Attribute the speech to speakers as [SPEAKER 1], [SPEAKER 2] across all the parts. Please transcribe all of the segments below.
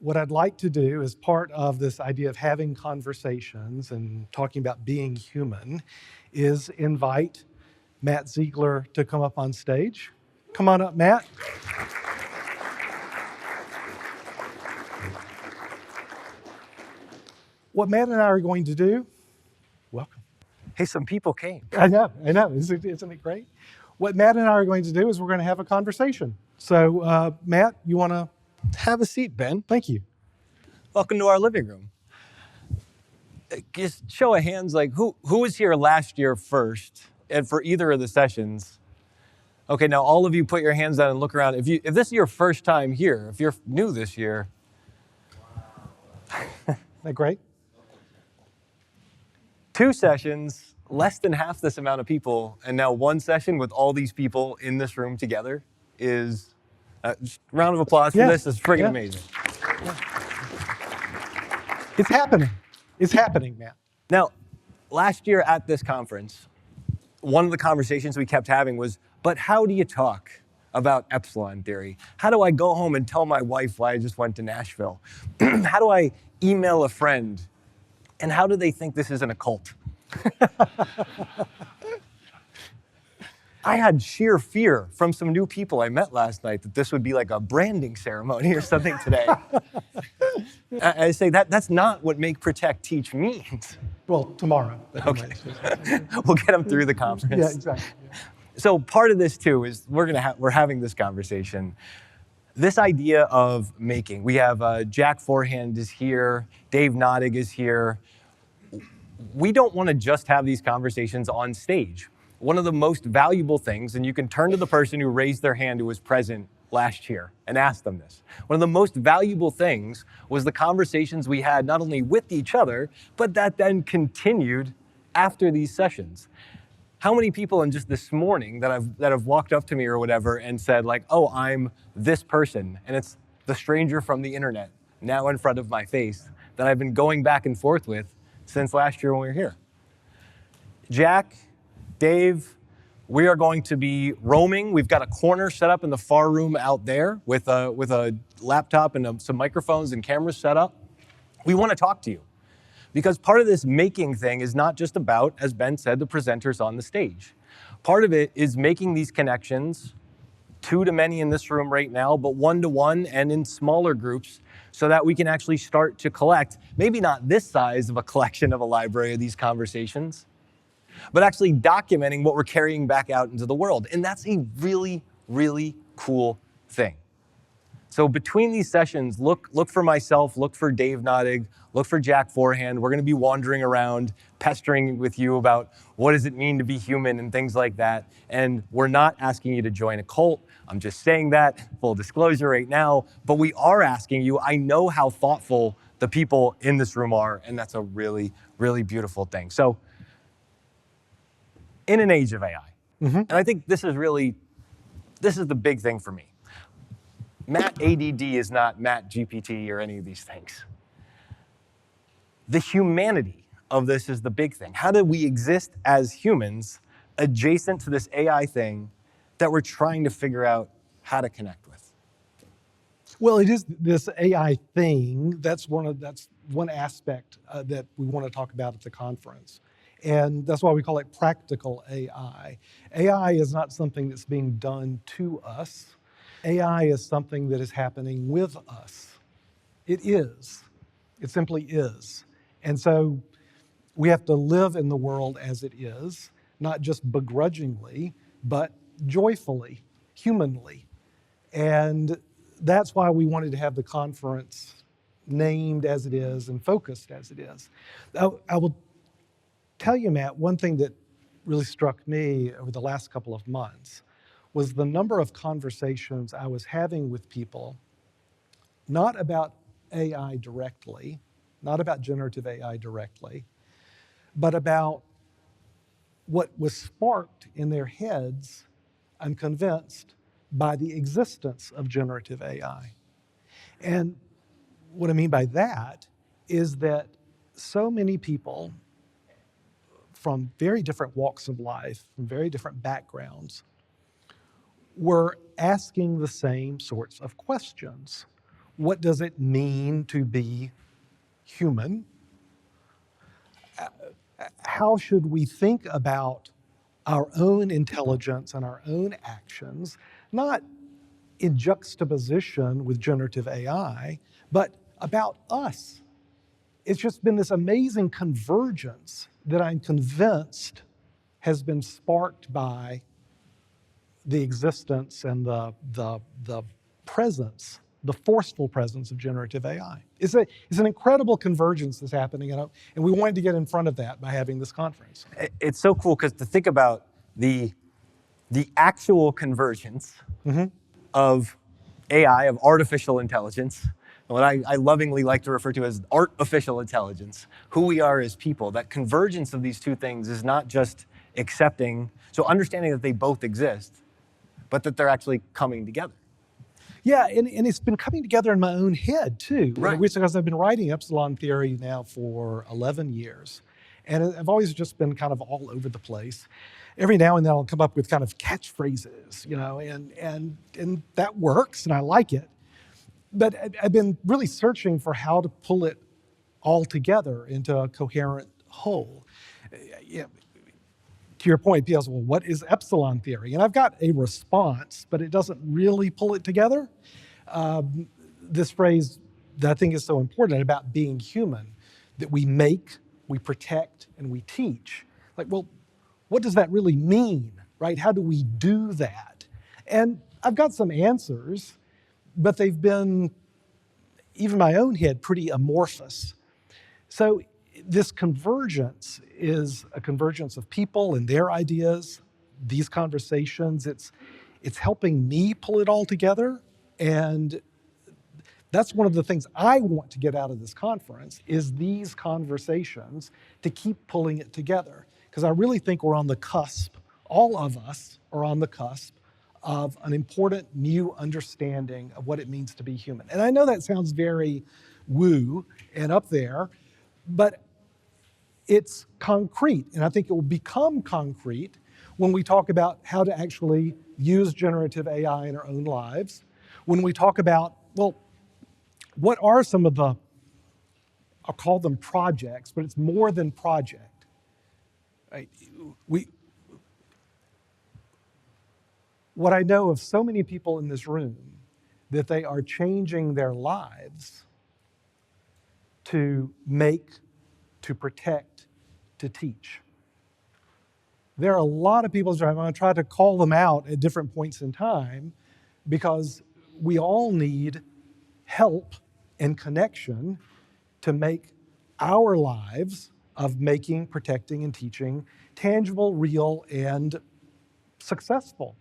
[SPEAKER 1] what I'd like to do as part of this idea of having conversations and talking about being human is invite Matt Zeigler to come up on stage. Come on up, Matt. What Matt and I are going to do, welcome.
[SPEAKER 2] Hey, some people came.
[SPEAKER 1] I know. Isn't it great? What Matt and I are going to do is we're going to have a conversation. So, Matt, you want to?
[SPEAKER 2] Have a seat, Ben.
[SPEAKER 1] Thank you.
[SPEAKER 2] Welcome to our living room. Just show of hands, like who was here last year first, and for either of the sessions? Okay, now all of you put your hands down and look around. If this is your first time here, if you're new this year,
[SPEAKER 1] Isn't that great?
[SPEAKER 2] 2 sessions, less than half this amount of people, and now 1 session with all these people in this room together is. Just round of applause for this. It's friggin' amazing.
[SPEAKER 1] Yeah. It's happening. It's happening, Matt.
[SPEAKER 2] Now, last year at this conference, one of the conversations we kept having was, but how do you talk about Epsilon theory? How do I go home and tell my wife why I just went to Nashville? How do I email a friend? And how do they think this isn't a cult? I had sheer fear from some new people I met last night that this would be like a branding ceremony or something today. I say that's not what make, protect, teach means.
[SPEAKER 1] Well, tomorrow.
[SPEAKER 2] Okay. We'll get them through the conference.
[SPEAKER 1] Yeah, exactly. Yeah.
[SPEAKER 2] So part of this too is we're having this conversation. This idea of making. We have Jack Forehand is here. Dave Nottig is here. We don't want to just have these conversations on stage. One of the most valuable things, and you can turn to the person who raised their hand who was present last year and ask them this. One of the most valuable things was the conversations we had not only with each other, but that then continued after these sessions. How many people in just this morning that have walked up to me or whatever and said like, oh, I'm this person, and it's the stranger from the internet now in front of my face that I've been going back and forth with since last year when we were here. Jack, Dave, we are going to be roaming. We've got a corner set up in the far room out there with a laptop and some microphones and cameras set up. We want to talk to you because part of this making thing is not just about, as Ben said, the presenters on the stage. Part of it is making these connections, 2 to many in this room right now, but 1 to 1 and in smaller groups so that we can actually start to collect, maybe not this size of a collection of a library of these conversations, but actually documenting what we're carrying back out into the world. And that's a really, really cool thing. So between these sessions, look for myself, look for Dave Nottig, look for Jack Forehand. We're going to be wandering around, pestering with you about what does it mean to be human and things like that. And we're not asking you to join a cult. I'm just saying that, full disclosure right now. But we are asking you, I know how thoughtful the people in this room are, and that's a really, really beautiful thing. So in an age of AI, and I think this is the big thing for me. Matt ADD is not Matt GPT or any of these things. The humanity of this is the big thing. How do we exist as humans adjacent to this AI thing that we're trying to figure out how to connect with?
[SPEAKER 1] Well, it is this AI thing. That's one aspect that we want to talk about at the conference. And that's why we call it practical AI. AI is not something that's being done to us. AI is something that is happening with us. It is. It simply is. And so we have to live in the world as it is, not just begrudgingly, but joyfully, humanly. And that's why we wanted to have the conference named as it is and focused as it is. I will tell you, Matt, one thing that really struck me over the last couple of months was the number of conversations I was having with people, not about AI directly, not about generative AI directly, but about what was sparked in their heads, I'm convinced, by the existence of generative AI. And what I mean by that is that so many people from very different walks of life, from very different backgrounds, were asking the same sorts of questions. what does it mean to be human? How should we think about our own intelligence and our own actions, not in juxtaposition with generative AI, but about us? It's just been this amazing convergence that I'm convinced has been sparked by the existence and the presence, the forceful presence of generative AI. It's an incredible convergence that's happening, and we wanted to get in front of that by having this conference.
[SPEAKER 2] It's so cool because to think about the actual convergence of AI, of artificial intelligence, what I lovingly like to refer to as artificial intelligence, who we are as people, that convergence of these two things is not just accepting, so understanding that they both exist, but that they're actually coming together.
[SPEAKER 1] Yeah, and it's been coming together in my own head too.
[SPEAKER 2] Right.
[SPEAKER 1] Because I've been writing Epsilon theory now for 11 years. And I've always just been kind of all over the place. Every now and then I'll come up with kind of catchphrases, and that works and I like it. But I've been really searching for how to pull it all together into a coherent whole. To your point, people say, well, what is Epsilon theory? And I've got a response, but it doesn't really pull it together. This phrase that I think is so important about being human, that we make, we protect, and we teach. Like, well, what does that really mean, right? How do we do that? And I've got some answers, but they've been, even my own head, pretty amorphous. So this convergence is a convergence of people and their ideas, these conversations. It's helping me pull it all together. And that's one of the things I want to get out of this conference is these conversations to keep pulling it together. Because I really think we're on the cusp, all of us are on the cusp of an important new understanding of what it means to be human. And I know that sounds very woo and up there, but it's concrete. And I think it will become concrete when we talk about how to actually use generative AI in our own lives. When we talk about, well, what are some of the, I'll call them projects, but it's more than project. Right? What I know of so many people in this room, that they are changing their lives to make, to protect, to teach. There are a lot of people, I'm going to try to call them out at different points in time, because we all need help and connection to make our lives of making, protecting, and teaching tangible, real, and successful.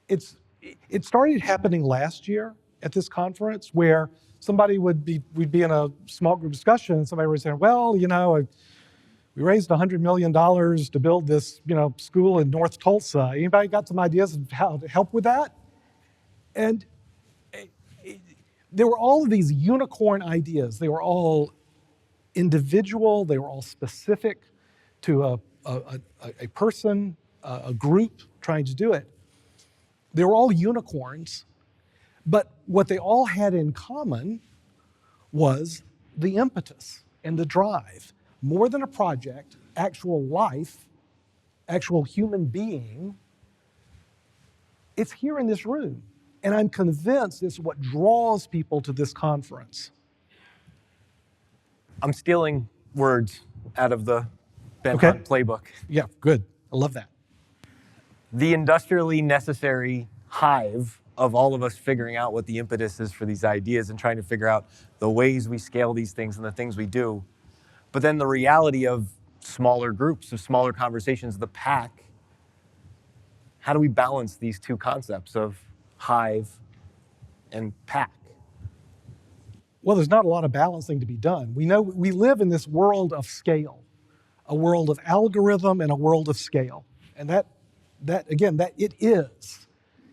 [SPEAKER 1] It started happening last year at this conference, where we'd be in a small group discussion, and somebody was saying, well, we raised $100 million to build this, school in North Tulsa. Anybody got some ideas of how to help with that? And there were all of these unicorn ideas. They were all individual. They were all specific to a person, a group trying to do it. They were all unicorns, but what they all had in common was the impetus and the drive. More than a project, actual life, actual human being, it's here in this room. And I'm convinced it's what draws people to this conference.
[SPEAKER 2] I'm stealing words out of the Ben Hunt playbook.
[SPEAKER 1] Yeah, good. I love that.
[SPEAKER 2] The industrially necessary hive of all of us figuring out what the impetus is for these ideas and trying to figure out the ways we scale these things and the things we do. But then the reality of smaller groups, of smaller conversations, the pack. How do we balance these two concepts of hive and pack?
[SPEAKER 1] Well, there's not a lot of balancing to be done. We know we live in this world of scale, a world of algorithm and a world of scale. And that it is.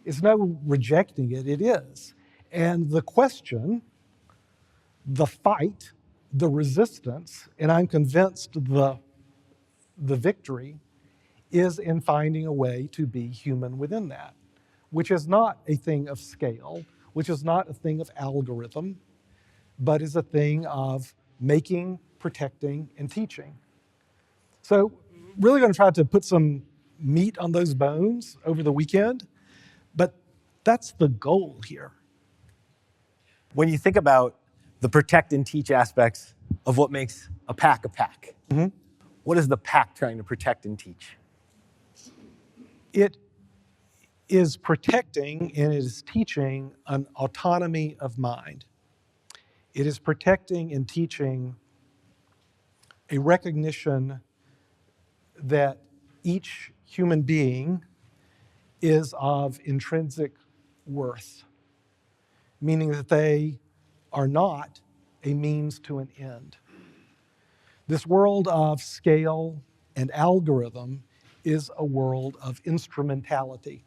[SPEAKER 1] It's no rejecting it, it is. And the question, the fight, the resistance, and I'm convinced the victory is in finding a way to be human within that, which is not a thing of scale, which is not a thing of algorithm, but is a thing of making, protecting, and teaching. So really going to try to put some meat on those bones over the weekend, but that's the goal here.
[SPEAKER 2] When you think about the protect and teach aspects of what makes a pack, what is the pack trying to protect and teach?
[SPEAKER 1] It is protecting and it is teaching an autonomy of mind. It is protecting and teaching a recognition that each human being is of intrinsic worth, meaning that they are not a means to an end. This world of scale and algorithm is a world of instrumentality.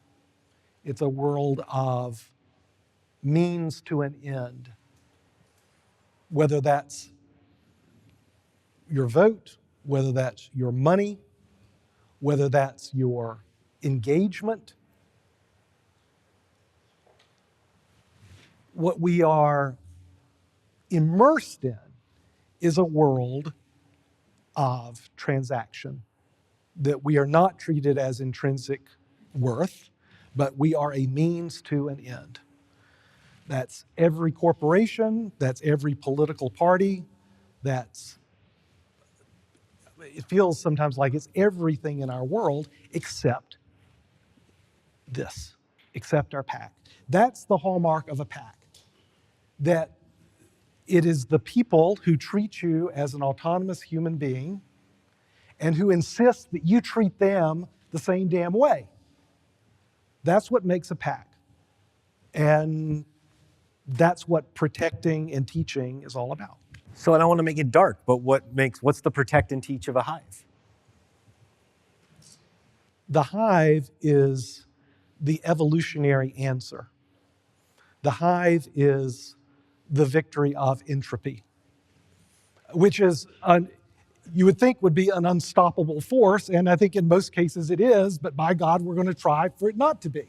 [SPEAKER 1] It's a world of means to an end, whether that's your vote, whether that's your money, whether that's your engagement. What we are immersed in is a world of transaction, that we are not treated as intrinsic worth, but we are a means to an end. That's every corporation, that's every political party, it feels sometimes like it's everything in our world except this, except our pack. That's the hallmark of a pack, that it is the people who treat you as an autonomous human being and who insist that you treat them the same damn way. That's what makes a pack. And that's what protecting and teaching is all about.
[SPEAKER 2] So I don't want to make it dark, but what's the protect and teach of a hive?
[SPEAKER 1] The hive is the evolutionary answer. The hive is the victory of entropy, which is, you would think would be an unstoppable force, and I think in most cases it is, but by God, we're going to try for it not to be.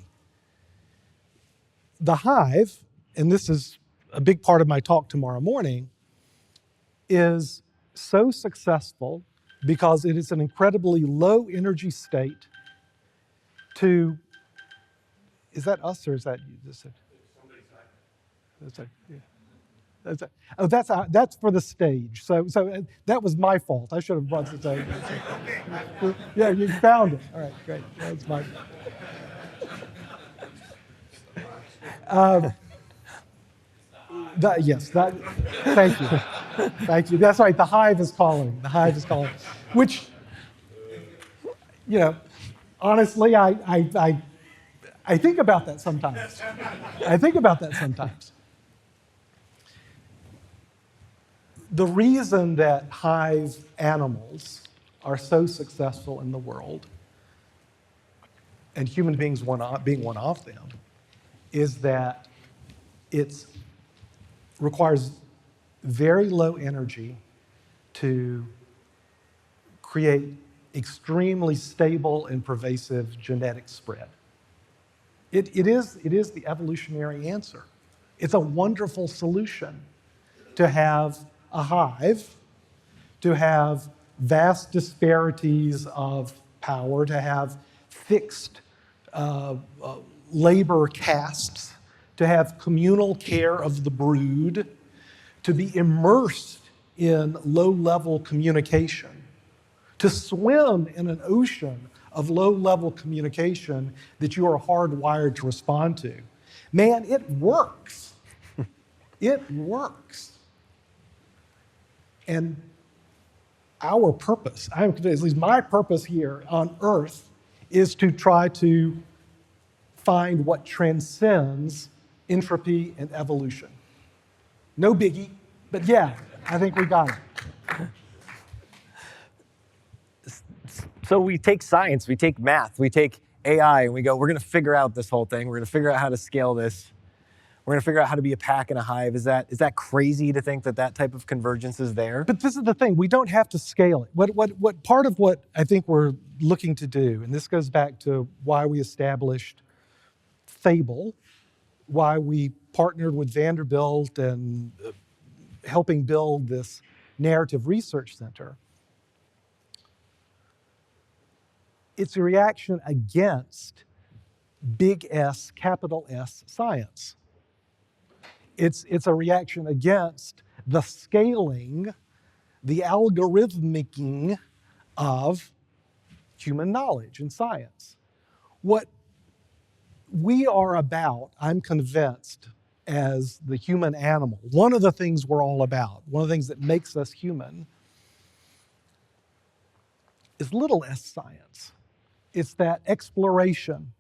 [SPEAKER 1] The hive, and this is a big part of my talk tomorrow morning, is so successful because it is an incredibly low energy state to, is that us or is that you? That's for the stage. So that was my fault. I should have brought the stage. Yeah, you found it. All right, great. That's my. Thank you. Thank you. That's right. The hive is calling. The hive is calling. Which, honestly, I think about that sometimes. The reason that hive animals are so successful in the world, and human beings being one of them, is that it requires very low energy to create extremely stable and pervasive genetic spread. It is the evolutionary answer. It's a wonderful solution to have a hive, to have vast disparities of power, to have fixed labor castes, to have communal care of the brood, to be immersed in low-level communication, to swim in an ocean of low-level communication that you are hardwired to respond to. Man, it works. It works. And our purpose, at least my purpose here on Earth, is to try to find what transcends entropy and evolution. No biggie, but yeah, I think we got it.
[SPEAKER 2] So we take science, we take math, we take AI, and we go, we're going to figure out this whole thing. We're going to figure out how to scale this. We're going to figure out how to be a pack and a hive. Is that crazy to think that type of convergence is there?
[SPEAKER 1] But this is the thing. We don't have to scale it. What part of what I think we're looking to do, and this goes back to why we established Fable, why we partnered with Vanderbilt and helping build this narrative research center. It's a reaction against big S, capital S science. It's a reaction against the scaling, the algorithmicking of human knowledge and science. What we are about, I'm convinced, as the human animal, one of the things we're all about, one of the things that makes us human, is little s science. It's that exploration.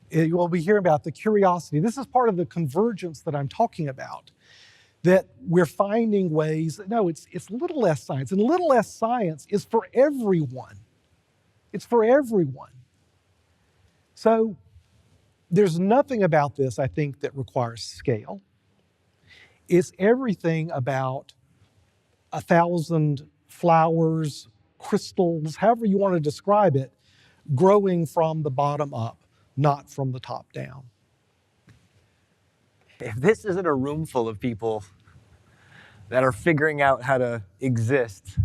[SPEAKER 1] We'll be hearing about the curiosity. This is part of the convergence that I'm talking about, that we're finding ways. No, it's little s science, and little s science is for everyone. It's for everyone. So there's nothing about this, I think, that requires scale. It's everything about 1,000 flowers, crystals, however you want to describe it, growing from the bottom up, not from the top down.
[SPEAKER 2] If this isn't a room full of people that are figuring out how to exist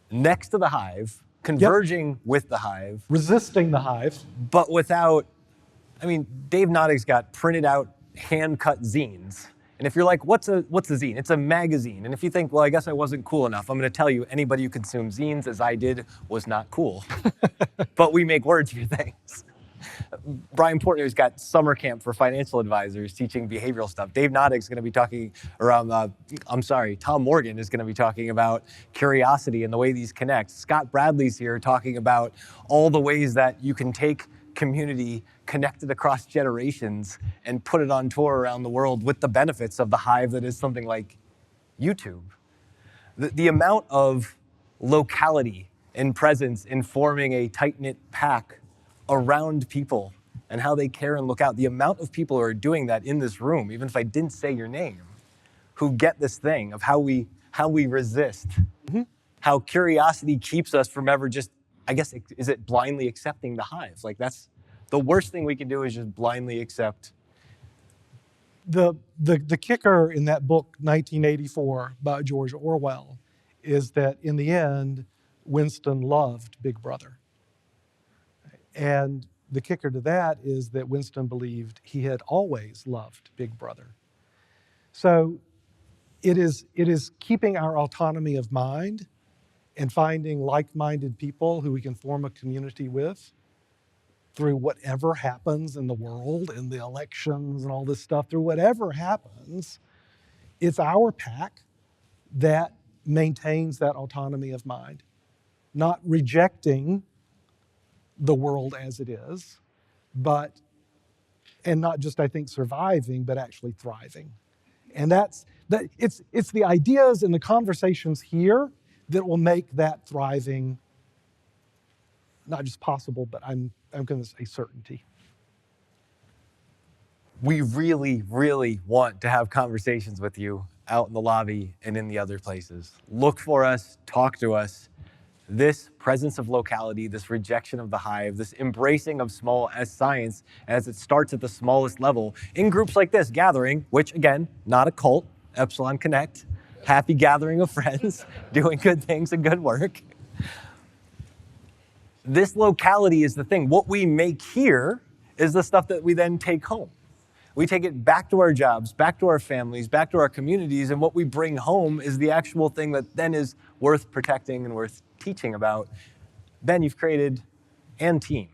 [SPEAKER 2] next to the hive, converging with the hive,
[SPEAKER 1] resisting the hive,
[SPEAKER 2] but without, I mean, Dave Nottig's got printed out, hand-cut zines. And if you're like, what's a zine? It's a magazine. And if you think, well, I guess I wasn't cool enough, I'm going to tell you, anybody who consumes zines, as I did, was not cool. But we make words for things. Brian Portnoy's got summer camp for financial advisors teaching behavioral stuff. Dave Nottig's going to be talking around, Tom Morgan is going to be talking about curiosity and the way these connect. Scott Bradley's here talking about all the ways that you can take community connected across generations and put it on tour around the world with the benefits of the hive that is something like YouTube. The amount of locality and presence in forming a tight-knit pack around people and how they care and look out, the amount of people who are doing that in this room, even if I didn't say your name, who get this thing of how we resist, how curiosity keeps us from ever just, I guess, is it blindly accepting the hive? Like, that's the worst thing we can do, is just blindly accept.
[SPEAKER 1] The kicker in that book, 1984, by George Orwell, is that in the end, Winston loved Big Brother. And the kicker to that is that Winston believed he had always loved Big Brother. So it is keeping our autonomy of mind and finding like-minded people who we can form a community with through whatever happens in the world, in the elections and all this stuff, through whatever happens. It's our pack that maintains that autonomy of mind, not rejecting the world as it is, and not just, I think, surviving, but actually thriving. And it's the ideas and the conversations here that will make that thriving not just possible, but I'm going to say certainty.
[SPEAKER 2] We really, really want to have conversations with you out in the lobby and in the other places. Look for us, talk to us. This presence of locality, this rejection of the hive, this embracing of small s science as it starts at the smallest level in groups like this gathering, which again, not a cult, Epsilon Connect, happy gathering of friends, doing good things and good work. This locality is the thing. What we make here is the stuff that we then take home. We take it back to our jobs, back to our families, back to our communities, and what we bring home is the actual thing that then is worth protecting and worth teaching about. Ben, you've created, and team,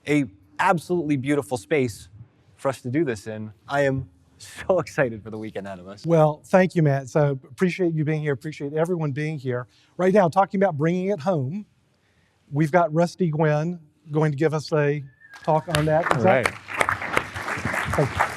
[SPEAKER 2] a absolutely beautiful space for us to do this in. I am so excited for the weekend ahead of us.
[SPEAKER 1] Well, thank you, Matt. So appreciate you being here. Appreciate everyone being here. Right now, talking about bringing it home, we've got Rusty Gwynn going to give us a talk on that.
[SPEAKER 2] All right.
[SPEAKER 1] Thank you.